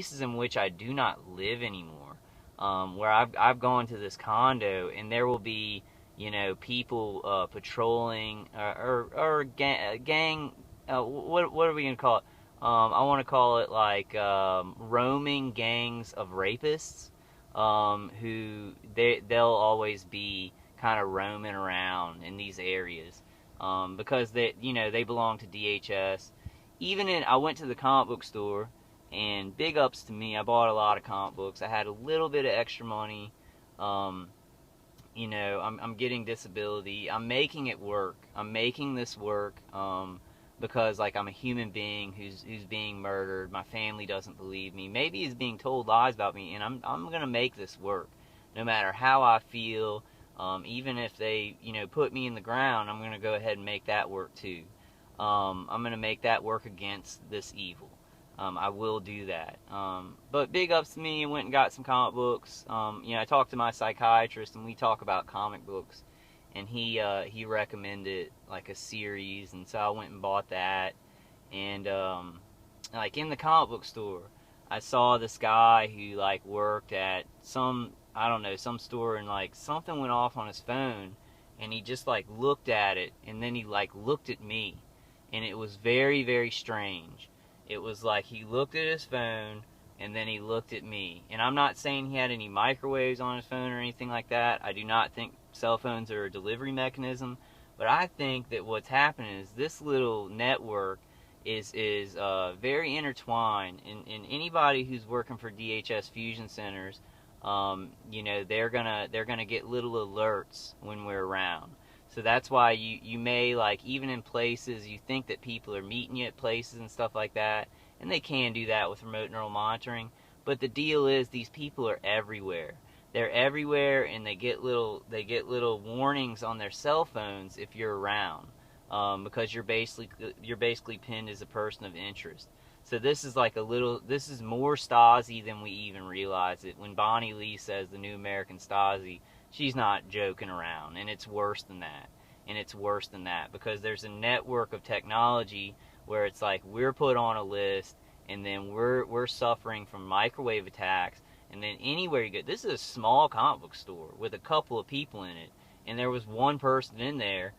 places in which I do not live anymore, where I've gone to this condo, and there will be, you know, people patrolling, or gang, what are we gonna call it? I want to call it like roaming gangs of rapists, who they'll always be kind of roaming around in these areas, because they belong to DHS. I went to the comic book store, and big ups to me, I bought a lot of comic books. I had a little bit of extra money. I'm getting disability. I'm making it work. I'm making this work, because like I'm a human being who's being murdered. My family doesn't believe me. Maybe is being told lies about me, and I'm gonna make this work, no matter how I feel. Even if they put me in the ground, I'm gonna go ahead and make that work too. I'm gonna make that work against this evil. I will do that. But big ups to me. I went and got some comic books. I talked to my psychiatrist, and we talk about comic books, and he recommended like a series, and so I went and bought that. And like in the comic book store, I saw this guy who like worked at some, I don't know, some store, and like something went off on his phone, and he just like looked at it, and then he like looked at me, and it was very, very strange. It was like he looked at his phone, and then he looked at me. And I'm not saying he had any microwaves on his phone or anything like that. I do not think cell phones are a delivery mechanism. But I think that what's happening is this little network is very intertwined. And anybody who's working for DHS fusion centers, they're gonna get little alerts when we're around. So that's why you may, like, even in places, you think that people are meeting you at places and stuff like that, and they can do that with remote neural monitoring, but the deal is these people are everywhere. They're everywhere, and they get little warnings on their cell phones if you're around, because you're basically pinned as a person of interest. So this is more Stasi than we even realize it. When Bonnie Lee says the new American Stasi, she's not joking around, and it's worse than that. And it's worse than that, because there's a network of technology where it's like we're put on a list, and then we're suffering from microwave attacks, and then anywhere you go, this is a small comic book store with a couple of people in it, and there was one person in there.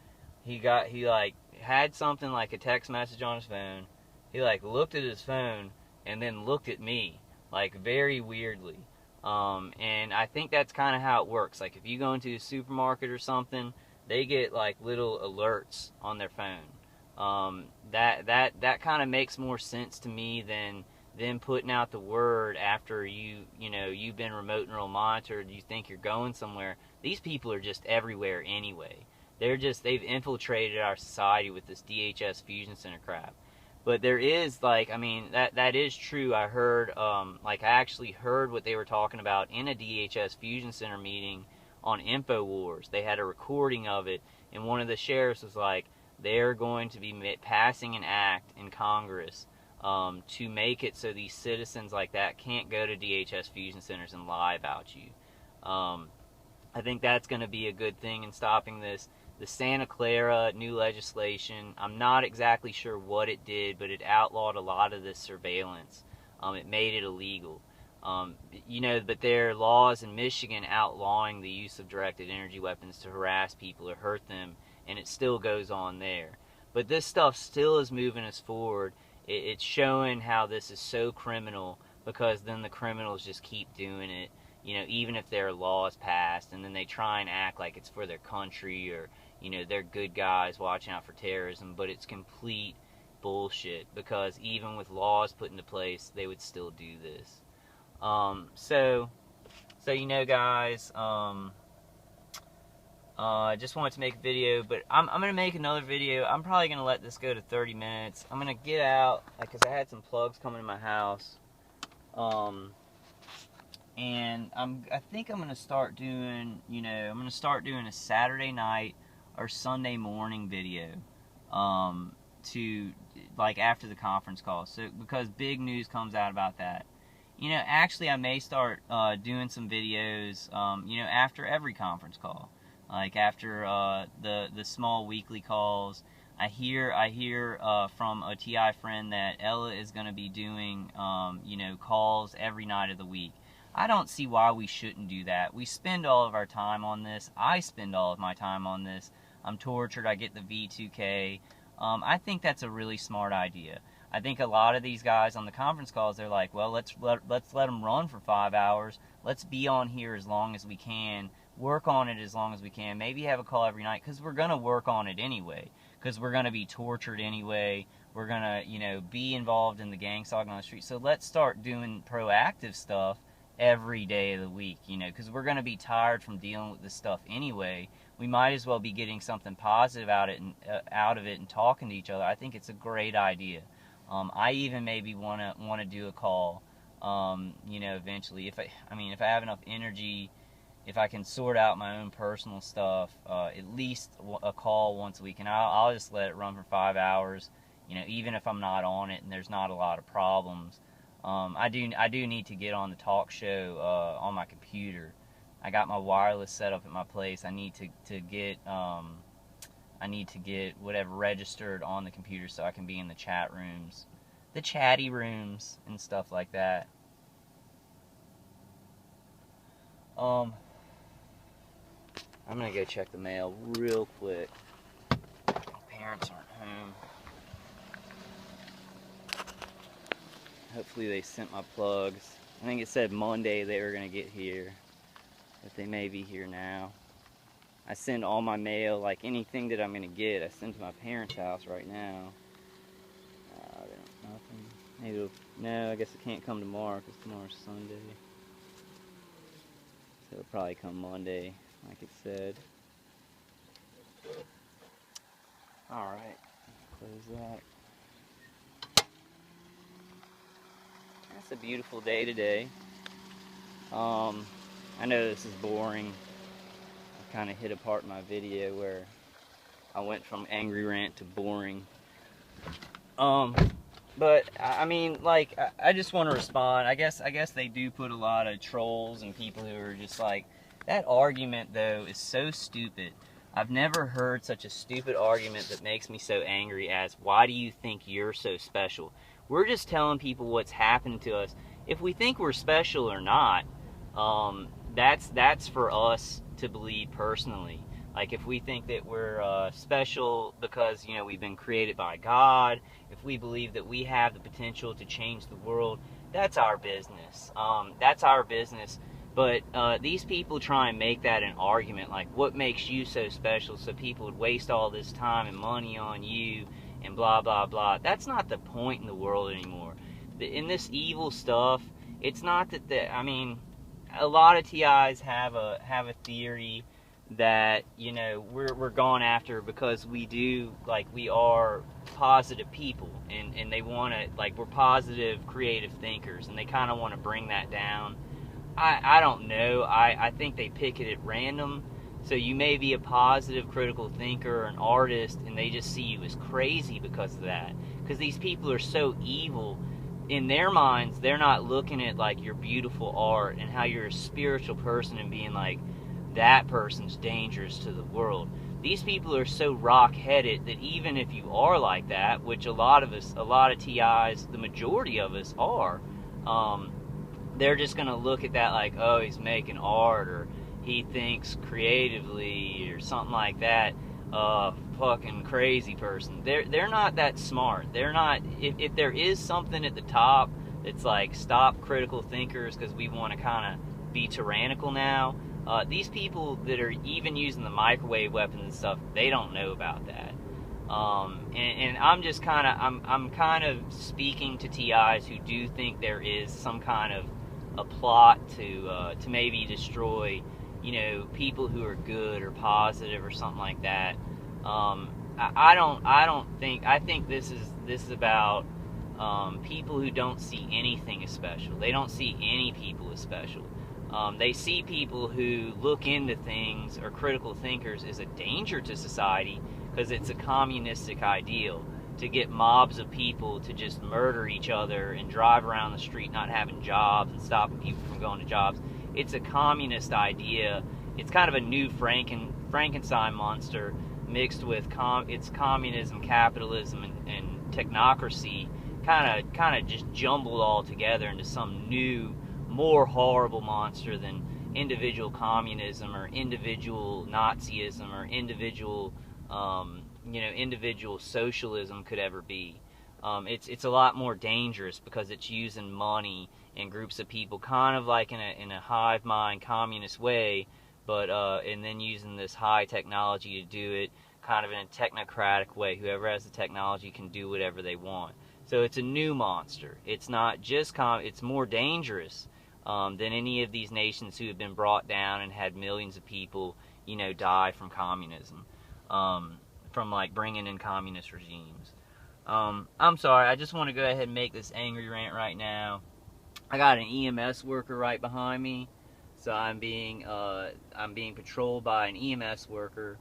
He like had something like a text message on his phone. He like looked at his phone and then looked at me, like very weirdly. And I think that's kind of how it works. Like if you go into a supermarket or something, they get like little alerts on their phone. That kind of makes more sense to me than them putting out the word after you've been remote neural monitored. You think you're going somewhere. These people are just everywhere anyway. They've infiltrated our society with this DHS fusion center crap. But there is, like, I mean, that is true. I heard, I actually heard what they were talking about in a DHS Fusion Center meeting on InfoWars. They had a recording of it, and one of the sheriffs was like, they're going to be passing an act in Congress to make it so these citizens like that can't go to DHS Fusion Centers and lie about you. I think that's going to be a good thing in stopping this. The Santa Clara new legislation, I'm not exactly sure what it did, but it outlawed a lot of this surveillance. It made it illegal. But there are laws in Michigan outlawing the use of directed energy weapons to harass people or hurt them, and it still goes on there. But this stuff still is moving us forward. It's showing how this is so criminal, because then the criminals just keep doing it, even if there are laws passed, and then they try and act like it's for their country, or they're good guys watching out for terrorism, but it's complete bullshit, because even with laws put into place, they would still do this. So guys, I just wanted to make a video, but I'm going to make another video. I'm probably going to let this go to 30 minutes. I'm going to get out, because I had some plugs coming in my house, and I think I'm going to start doing, a Saturday night or Sunday morning video, to, like, after the conference call, so, because big news comes out about that. Actually, I may start doing some videos, after every conference call, like after the small weekly calls. I hear from a TI friend that Ella is going to be doing, you know, calls every night of the week. I don't see why we shouldn't do that. We spend all of our time on this. I spend all of my time on this. I'm tortured. I get the V2K. I think that's a really smart idea. I think a lot of these guys on the conference calls, they're like, well, let's let them run for 5 hours. Let's be on here as long as we can. Work on it as long as we can. Maybe have a call every night, because we're going to work on it anyway. Because we're going to be tortured anyway. We're going to, you know, be involved in the gang stalking on the street. So let's start doing proactive stuff every day of the week, you know, because we're going to be tired from dealing with this stuff anyway. We might as well be getting something positive out of it and talking to each other. I think it's a great idea. I even maybe want to do a call, you know, eventually. If I have enough energy, if I can sort out my own personal stuff, at least a call once a week, and I'll just let it run for 5 hours, you know, even if I'm not on it and there's not a lot of problems. I do need to get on the talk show on my computer. I got my wireless set up at my place. I need to get whatever registered on the computer so I can be in the chat rooms, the chatty rooms and stuff like that. I'm gonna go check the mail real quick. My parents aren't home. Hopefully they sent my plugs. I think it said Monday they were gonna get here, but they may be here now. I send all my mail, like anything that I'm gonna get, I send to my parents' house right now. Nothing. Maybe no, I guess it can't come tomorrow because tomorrow's Sunday. So it'll probably come Monday, like it said. Alright, close that. It's a beautiful day today. I know this is boring. I kind of hit a part in my video where I went from angry rant to boring. But I mean, like, I just want to respond. I guess they do put a lot of trolls and people who are just like, that argument though is so stupid. I've never heard such a stupid argument that makes me so angry as, why do you think you're so special? We're just telling people what's happened to us. If we think we're special or not, that's for us to believe personally. Like, if we think that we're special because, you know, we've been created by God, if we believe that we have the potential to change the world, that's our business. That's our business. But these people try and make that an argument, like, what makes you so special, so people would waste all this time and money on you and blah, blah, blah. That's not the point in the world anymore. In this evil stuff, it's not that I mean, a lot of TIs have a theory that, you know, we're gone after because we are positive people, and they want to, like, we're positive creative thinkers, and they kind of want to bring that down. I don't know. I think they pick it at random. So you may be a positive critical thinker or an artist, and they just see you as crazy because of that. Because these people are so evil. In their minds, they're not looking at, like, your beautiful art and how you're a spiritual person and being like, that person's dangerous to the world. These people are so rock-headed that even if you are like that, which a lot of TIs, the majority of us are, they're just going to look at that like, oh, he's making art, or he thinks creatively, or something like that. Fucking crazy person. They're not that smart. They're not. If there is something at the top that's like, stop critical thinkers because we want to kind of be tyrannical now. These people that are even using the microwave weapons and stuff, they don't know about that. And I'm just kind of, I'm kind of speaking to TIs who do think there is some kind of a plot to maybe destroy, you know, people who are good or positive or something like that. I think this is about people who don't see anything as special. They don't see any people as special. They see people who look into things or critical thinkers as a danger to society because it's a communistic ideal to get mobs of people to just murder each other and drive around the street not having jobs and stopping people from going to jobs. It's a communist idea. It's kind of a new Frankenstein monster mixed with it's communism, capitalism, and technocracy, kind of just jumbled all together into some new, more horrible monster than individual communism or individual Nazism or individual individual socialism could ever be. It's a lot more dangerous because it's using money and groups of people, kind of like in a hive mind communist way, but and then using this high technology to do it kind of in a technocratic way. Whoever has the technology can do whatever they want. So it's a new monster. It's not just it's more dangerous than any of these nations who have been brought down and had millions of people, die from communism, from like bringing in communist regimes. I'm sorry, I just want to go ahead and make this angry rant right now. I got an EMS worker right behind me, so I'm being patrolled by an EMS worker,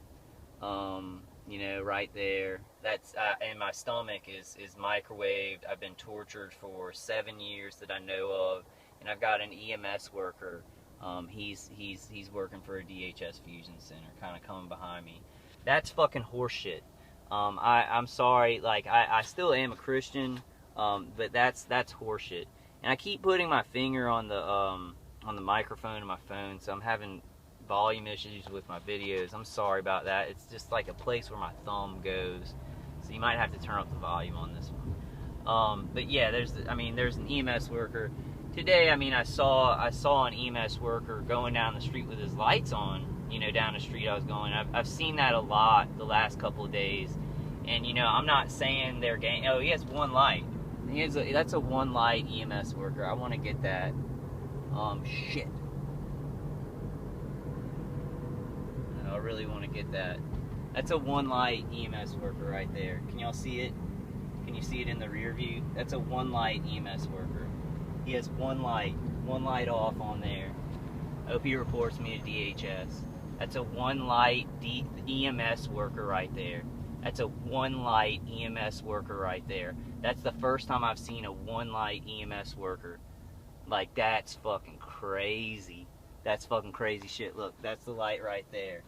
right there. That's and my stomach is microwaved. I've been tortured for 7 years that I know of, and I've got an EMS worker. He's working for a DHS fusion center, kind of coming behind me. That's fucking horseshit. I'm sorry, like I still am a Christian, but that's horseshit. And I keep putting my finger on the microphone of my phone, so I'm having volume issues with my videos. I'm sorry about that. It's just like a place where my thumb goes, so you might have to turn up the volume on this one. But yeah, there's an EMS worker. Today, I saw an EMS worker going down the street with his lights on, down the street I was going. I've seen that a lot the last couple of days. And, I'm not saying they're gang. Oh, he has one light. That's a one light EMS worker. I want to get that. Shit. I really want to get that. That's a one light EMS worker right there. Can y'all see it? Can you see it in the rear view? That's a one light EMS worker. He has one light off on there. OP reports me to DHS. That's a one light EMS worker right there. That's a one light EMS worker right there. That's the first time I've seen a one light EMS worker. Like, that's fucking crazy. That's fucking crazy shit. Look, that's the light right there.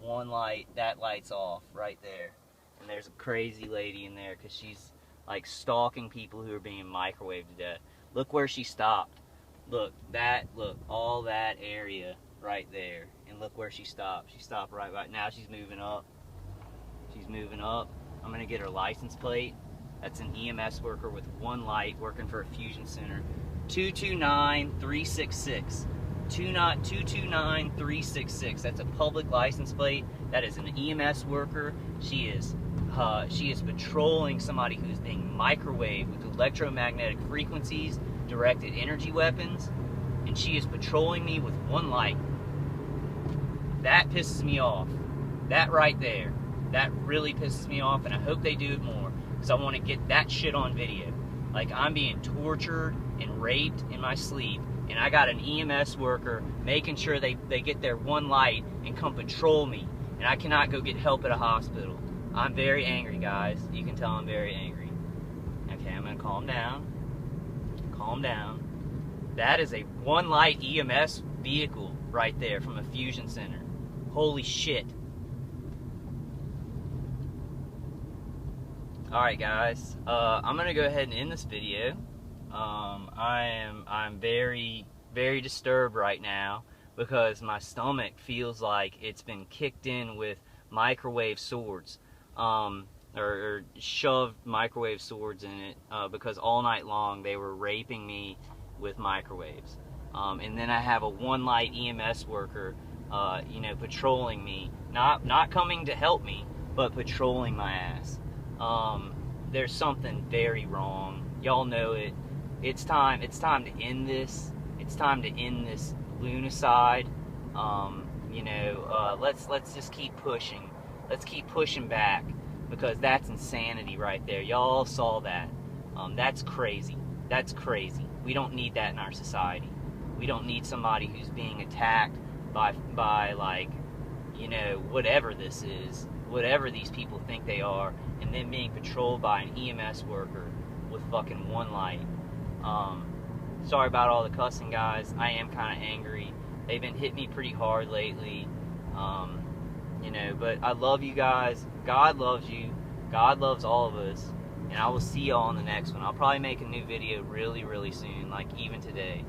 One light, that light's off right there. And there's a crazy lady in there because she's like stalking people who are being microwaved to death. Look where she stopped. Look, all that area right there. And look where she stopped. She stopped right now. She's moving up. She's moving up. I'm going to get her license plate. That's an EMS worker with one light working for a fusion center. 229366. 229366. That's a public license plate. That is an EMS worker. She is patrolling somebody who's being microwaved with electromagnetic frequencies, directed energy weapons, and she is patrolling me with one light. That pisses me off. That right there. That really pisses me off, and I hope they do it more, because I want to get that shit on video. Like, I'm being tortured and raped in my sleep, and I got an EMS worker making sure they get their one light and come patrol me, and I cannot go get help at a hospital. I'm very angry, guys. You can tell I'm very angry. Okay, I'm going to calm down. Calm down. That is a one light EMS vehicle right there from a fusion center. Holy shit. Alright guys, I'm gonna go ahead and end this video. I'm very, very disturbed right now because my stomach feels like it's been kicked in with microwave swords, or shoved microwave swords in it, because all night long they were raping me with microwaves. And then I have a one light EMS worker, patrolling me, not coming to help me, but patrolling my ass. There's something very wrong. Y'all know it. It's time to end this. It's time to end this lunicide. Let's just keep pushing. Let's keep pushing back, because that's insanity right there. Y'all saw that. That's crazy. That's crazy. We don't need that in our society. We don't need somebody who's being attacked by like, whatever this is, whatever these people think they are, and then being patrolled by an EMS worker with fucking one light. Sorry about all the cussing, guys. I am kind of angry. They've been hitting me pretty hard lately. You know, but I love you guys. God loves you. God loves all of us. And I will see y'all on the next one. I'll probably make a new video really, really soon, like even today.